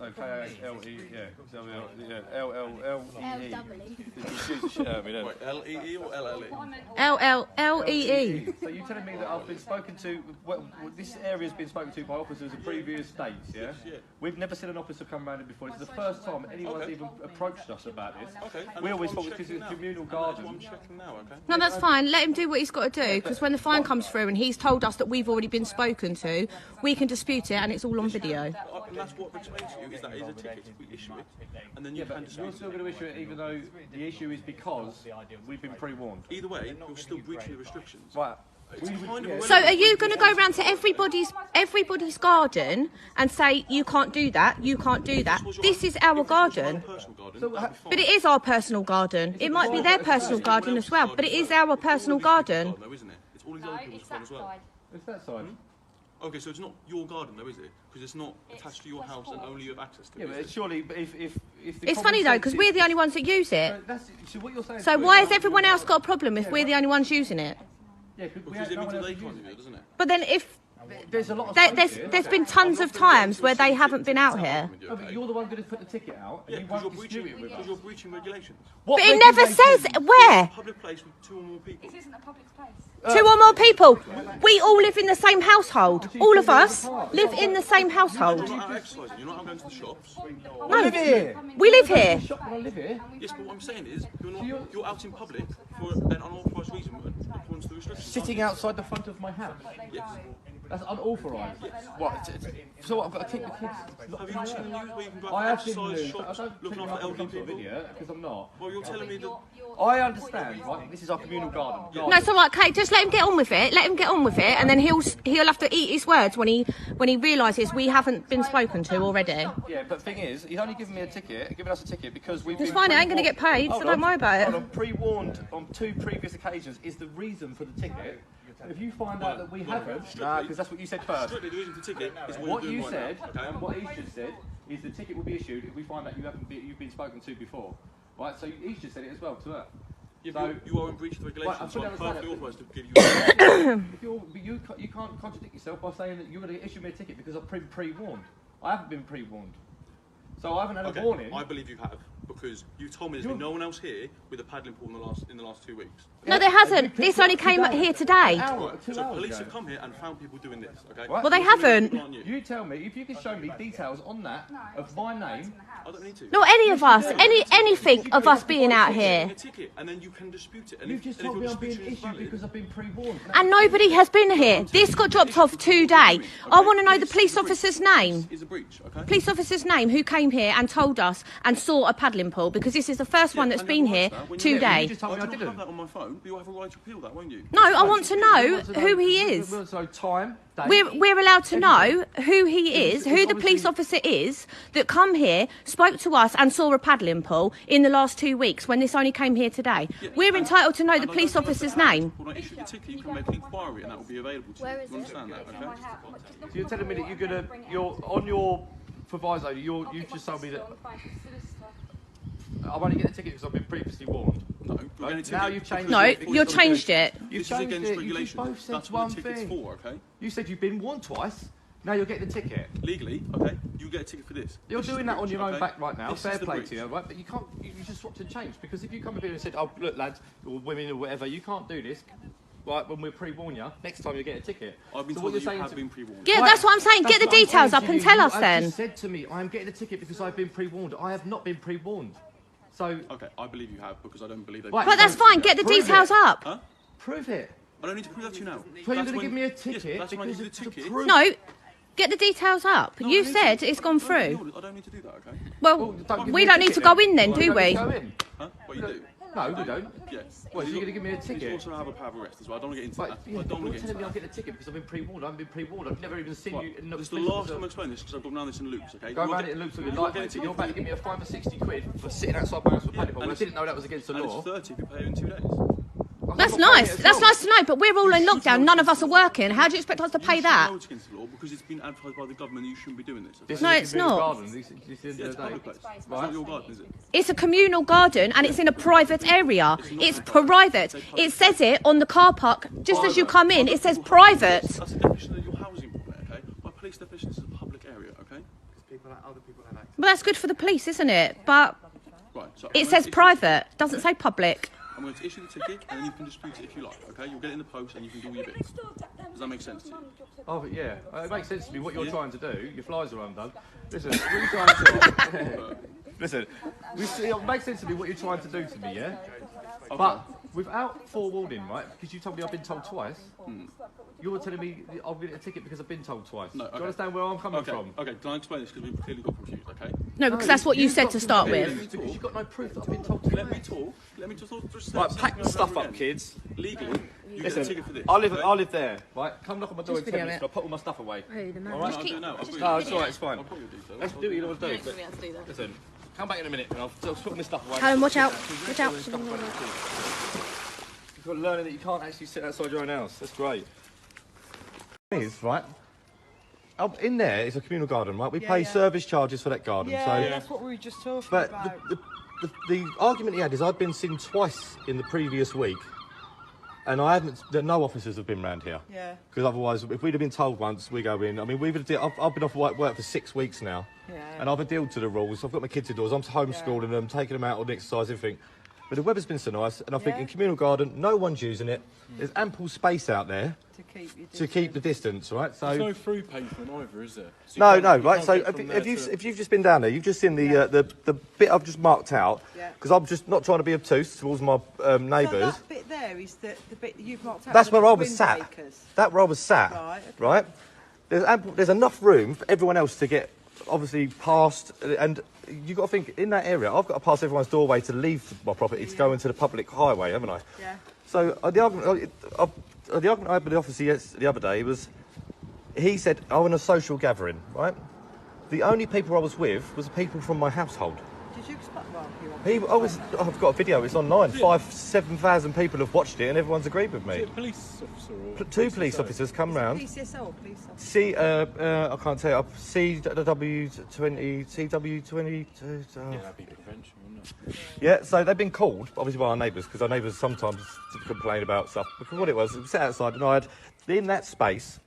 K-A-L-E, yeah, L-L-L-E-E. Confuse the shit out of me, don't it? L-E-E or L-L-E? L-L-L-E-E. So you're telling me that I've been spoken to, well, this area's been spoken to by officers of previous dates, yeah? Yeah. We've never seen an officer come round here before. It's the first time anyone's even approached us about this. Okay. We always thought it was because it's a communal garden. I'm checking now, okay? No, that's fine. Let him do what he's got to do, because when the fine comes through and he's told us that we've already been spoken to, we can dispute it and it's all on video. And that's what I've explained to you, is that is a ticket, we issue it, and then you can dispute You're still going to issue it even though the issue is because we've been pre-warned. Either way, you're still breaching the restrictions. Right. So are you going to go round to everybody's garden and say, you can't do that, you can't do that? This is our garden. But it is our personal garden. It might be their personal garden as well, but it is our personal garden. It's all these other people's garden as well. It's that side. Okay, so it's not your garden though, is it? Because it's not attached to your house and only you have access to it. Yeah, but surely, if the It's funny though, because we're the only ones that use it. So what you're saying. So why has everyone else got a problem if we're the only ones using it? Yeah, because it means that they can't do it, doesn't it? But then if there's a lot of there's been tons of times where they haven't been out here. No, but you're the one going to put the ticket out, and you won't dispute it with us. Because you're breaching regulations. But it never says where. Public place with 2 or more people. This isn't a public place. 2 or more people. We all live in the same household. All of us live in the same household. You're not out exercising, you're not out going to the shops. No, live here. we live here. I live here. Yes, but what I'm saying is, you're out in public for an unauthorised reason according to the restrictions. Sitting outside the front of my house. Yes. That's unauthorised. What? So what, I've got to kick the kids? Have you not seen the news where you can go I out have seen exercise news, but I shops don't looking think after I'm elderly some sort of people? idiot, because I'm not. Well, you're telling me that... I understand, right? This is our communal garden. No, it's all right, Kate. Just let him get on with it. Let him get on with it, and then he'll have to eat his words when he realises we haven't been spoken to already. Yeah, but the thing is, he's only given us a ticket because we've It's been fine. I ain't going to get paid, so don't worry about it. I'm pre-warned on 2 previous occasions is the reason for the ticket. If you find out that we haven't, because that's what you said first. Strictly, the reason for the ticket is What you right said, now, and what he's just said, is the ticket will be issued if we find that you've been spoken to before. Right, so he's just said it as well to her. Yeah, So, you are in breach of the regulations, so I'm perfectly authorised to give you you can't contradict yourself by saying that you're going to issue me a ticket because I've been pre-warned. I haven't been pre-warned. So I haven't had a warning. I believe you have, because you told me there's been no one else here with a paddling pool in the last 2 weeks. No, there hasn't. This only came up here today. So police have come here and found people doing this, okay? What? Well, they haven't. You tell me, if you can show me details on that of my name. I don't need to. Not any of us. Anything of us being out here. A ticket, and then you can dispute it. And You've just told me I'm being issued because I've been pre-warned. And nobody has been here. This got dropped off today. I want to know the police officer's name. Is a breach, okay? Police officer's name who came here and told us and saw a paddling pool, because this is the first one that's been here today. You just told me I don't didn't. have that on my phone, but you'll have a right to appeal that, won't you? No, I want to know who he is. So time, date. We're allowed to know who he is, who the police officer is that come here, spoke to us and saw a paddling pool in the last 2 weeks when this only came here today. We're entitled to know the police officer's name. When I issue the ticket, you can make an inquiry and that will be available to you. Where is You understand it? that, It's in my okay? house. So you're telling me that you're on your proviso, you've just told me that I'm only getting a ticket because I've been previously warned. No, we're getting a ticket Now you've changed No, it. you've changed it. You've This is changed against it. You regulations. both said That's one what the ticket's thing. for, okay? You said you've been warned twice. Now you're getting the ticket. Legally, okay, you get a ticket for this. You're This is doing the that on breach, your own okay? back right now. This Fair is the play breach. to you, right? But you can't. You just swapped and changed because if you come up here and said, "Oh, look, lads, or women or whatever, you can't do this." Right, when we're pre-warn you, next time you get a ticket. I've been So told what that you're you saying have to- been pre-warned. Yeah, that's what I'm saying. Get the That's what I'm details saying up to and you. tell You us have then. just said to me, I'm getting a ticket because I've been pre-warned. I have not been pre-warned. So Okay, I believe you have because I don't believe that. Right. But that's fine. Get the Prove details it. up. Huh? prove it. I don't need to prove that to you now. So you're That's going to when- give me a yes, ticket that's when I because give you it's the to ticket. prove. No, get the details up. No, I You don't said need to. it's gone No, through. I don't need to do that, okay? Well, Don't give we me a don't need to ticket go in then, Well, do don't we? go in. Huh? What you do? No, we don't. Yes. Well, so you're going to give me a You ticket. also have a power of arrest as well. I don't want to get into But that. yeah, I don't want you're to get telling me into I'm that. getting a ticket because I've been pre-warned. I haven't been pre-warned. I've never even seen you. This is the last time I explain this because I've gone around this in loops, okay? Go You're around get- it in loops with your you're life, getting a mate. ticket You're about to for give me a 5 or 60 quid for sitting outside my house with panic. and I it's- didn't know that was against the And law. it's 30 if you pay it in 2 days. That's nice. That's nice to know. But we're all in lockdown. None of us are working. How do you expect us to pay You that? should know it's against the law because it's been advertised by the government that you shouldn't be doing this. Okay? This No, is a it's communal not. garden. This is the Yeah, end it's a of the public day. place. It's not your garden, is it? It's a communal garden and it's in a private area. It's private. It says it on the car park. Just as you come in, it says private. That's the definition of your housing permit, okay? My police definition is a public area, okay? People are other people have access. Well, that's good for the police, isn't it? But Right, so it says private, doesn't say public. I'm going to issue the ticket, and then you can dispute it if you like, okay? You'll get it in the post, and you can do all your bits. Does that make sense to you? Oh, yeah. It makes sense to me what you're trying to do. Your flies are undone. Listen, what are you trying to Listen, it makes sense to me what you're trying to do to me, yeah? Okay. But without forewarning, right? Because you told me I've been told twice. You're telling me I'll get a ticket because I've been told twice. No, okay. Do you understand where I'm coming from? Okay, can I explain this? Because we've clearly got confused, okay? No, because that's what you said to start with. Because you've got no proof that I've been told to. Let me talk. Let me just right, pack the stuff up, kids. Legally, you get a ticket for this. I live there, right? Come knock on my door in 10 minutes and I'll put all my stuff away. All right? No, it's alright, it's fine. Let's do what you want to do. Listen, come back in a minute and I'll put my stuff away. Callum, watch out. Watch out. You've got to learn that you can't actually sit outside your own house. That's great. Is right. In there is a communal garden, right? We pay service charges for that garden. Yeah, so that's what we were just talking but about. the argument he had is I've been seen twice in the previous week, and I haven't. No officers have been round here. Yeah. Because otherwise, if we'd have been told once, we go in. I mean, I've been off work for 6 weeks now, and I've adhered to the rules. I've got my kids indoors. I'm homeschooling them, taking them out on exercise, everything. But the weather's been so nice, and I think in communal garden, no one's using it. There's ample space out there to keep the distance, right? So there's no through pavement either, is there? So no, right. So if you've just been down there, you've just seen the bit I've just marked out because I'm just not trying to be obtuse towards my neighbours. So that bit there is the bit that you've marked out. That's where I was sat. That where I was sat. Right. Okay. Right. There's enough room for everyone else to get obviously past, and you've got to think in that area. I've got to pass everyone's doorway to leave my property to go into the public highway, haven't I? Yeah. So the argument I had with the officer the other day was, he said, "Oh, in a social gathering, right? The only people I was with was the people from my household." Did you expect I've got a video. It's online. 7,000 people have watched it, and everyone's agreed with me. Is it a police officer or Two police officers come round. PCSO or police officer? I can't tell you. CW20. Yeah, that'd be prevention, wouldn't it? Yeah, so they've been called, obviously, by our neighbours, because our neighbours sometimes complain about stuff. Because what it was, we sat outside, and I had, in that space,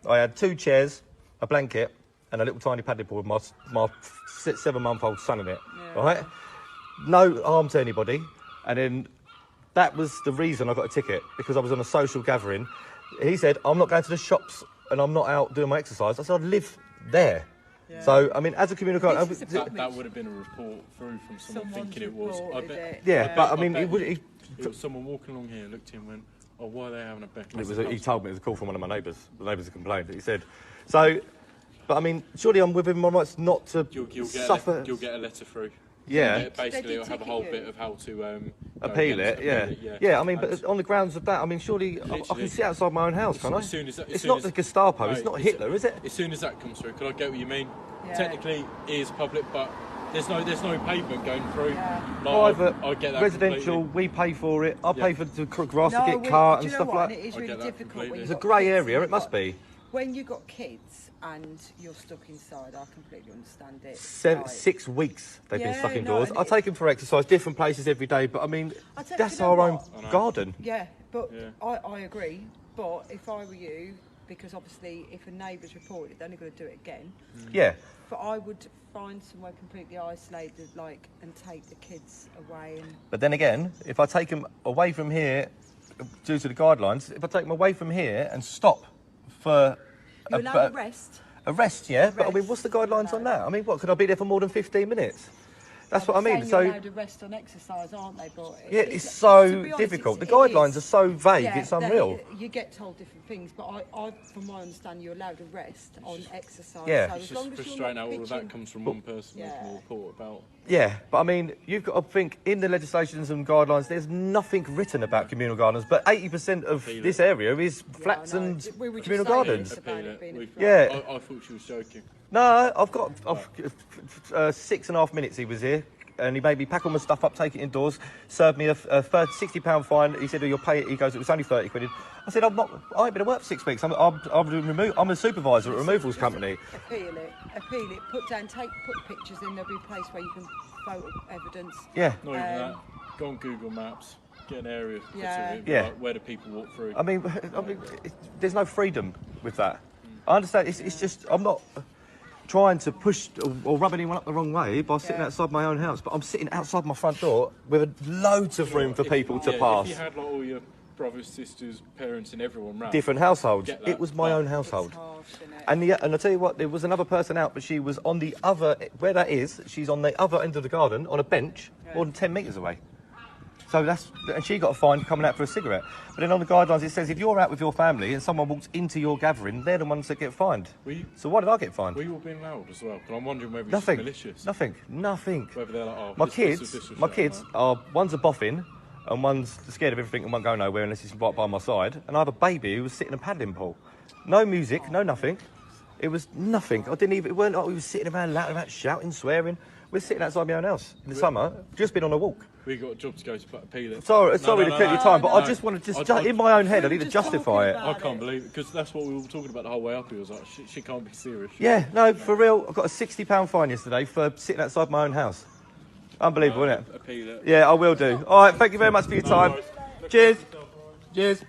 I had 2 chairs, a blanket, and a little tiny paddleboard with my 7-month-old son in it, right? No harm to anybody. And then that was the reason I got a ticket, because I was on a social gathering. He said, "I'm not going to the shops and I'm not out doing my exercise." I said, "I live there." Yeah. So, I mean, as a communicator... That would have been a report through from someone thinking it was. I bet. Yeah, but I mean, it was someone walking along here, looked in and went, "Oh, why are they having a bet?" He told me it was a call from one of my neighbours. The neighbours had complained. He said, so... But I mean, surely I'm within my rights not to suffer... You'll get a letter through. Yeah. Basically, it'll have a whole bit of how to... appeal it, yeah. I mean, but on the grounds of that, I mean, surely I can sit outside my own house, can't I? It's not the Gestapo, it's not Hitler, is it? As soon as that comes through, could I get what you mean? Yeah. Technically, it is public, but there's no pavement going through. Yeah. Private, I get that residential, completely. We pay for it. I pay for the grass to get cut and stuff like that. It is really difficult. It's a grey area, it must be. When you've got kids and you're stuck inside, I completely understand it. 6 weeks they've been stuck indoors. I take them for exercise, different places every day, but I mean, that's our own garden. Yeah, but I agree. But if I were you, because obviously if a neighbour's reported, they're only going to do it again. Yeah. But I would find somewhere completely isolated, and take the kids away. But then again, if I take them away from here, due to the guidelines, if I take them away from here and stop for... You're allowed a rest? A rest, yeah. But I mean, what's the guidelines on that? I mean, what, could I be there for more than 15 minutes? That's what I mean. So you're allowed a rest on exercise, aren't they? But it's so difficult. The guidelines are so vague. It's unreal. You get told different things, but I, from my understanding, you're allowed a rest on exercise. Yeah. So it's just frustrating how all of that comes from one person making a report about. Yeah, but I mean, you've got to think in the legislations and guidelines. There's nothing written about communal gardens, but 80% of this area is flats and communal gardens. Yeah. I thought she was joking. No, I've 6.5 minutes he was here, and he made me pack all my stuff up, take it indoors, served me a £60 fine. He said, "Oh, you'll pay it." He goes, "It was only 30 quid." I said, I ain't been to work for 6 weeks. I'm a supervisor at a removals company. Appeal it, put pictures in, there'll be a place where you can photo evidence. Yeah. Not even that. Go on Google Maps, get an area where do people walk through. I mean, there's no freedom with that. I understand, it's just, I'm not... trying to push or rub anyone up the wrong way by sitting outside my own house, but I'm sitting outside my front door with loads of room for people to pass. If you had like all your brothers, sisters, parents, and everyone round. Different households. Get that. It was my own household. It's harsh, isn't it? And I tell you what, there was another person out, but she was on the other, where that is, she's on the other end of the garden on a bench, more than 10 metres away. So and she got a fine coming out for a cigarette. But then on the guidelines it says if you're out with your family and someone walks into your gathering, they're the ones that get fined. So why did I get fined? Were you all being loud as well? Because I'm wondering whether Nothing. it's malicious. Nothing. Whether they're like, oh, My this kids are, one's a boffin and one's scared of everything and won't go nowhere unless he's right by my side. And I have a baby who was sitting in a paddling pool. No music, no nothing. It was nothing. I didn't even, it weren't like we were sitting around loud about shouting, swearing. We're sitting outside my own house in the summer, just been on a walk. We got a job to go to appeal it. Sorry to take your time, but I just want to, in my own head, I need to justify it. I can't believe it, because that's what we were talking about the whole way up. He was like, she can't be serious. Yeah, no, for real. I got a £60 fine yesterday for sitting outside my own house. Unbelievable, isn't it? Appeal it. Yeah, I will do. All right, thank you very much for your time. Cheers. Cheers.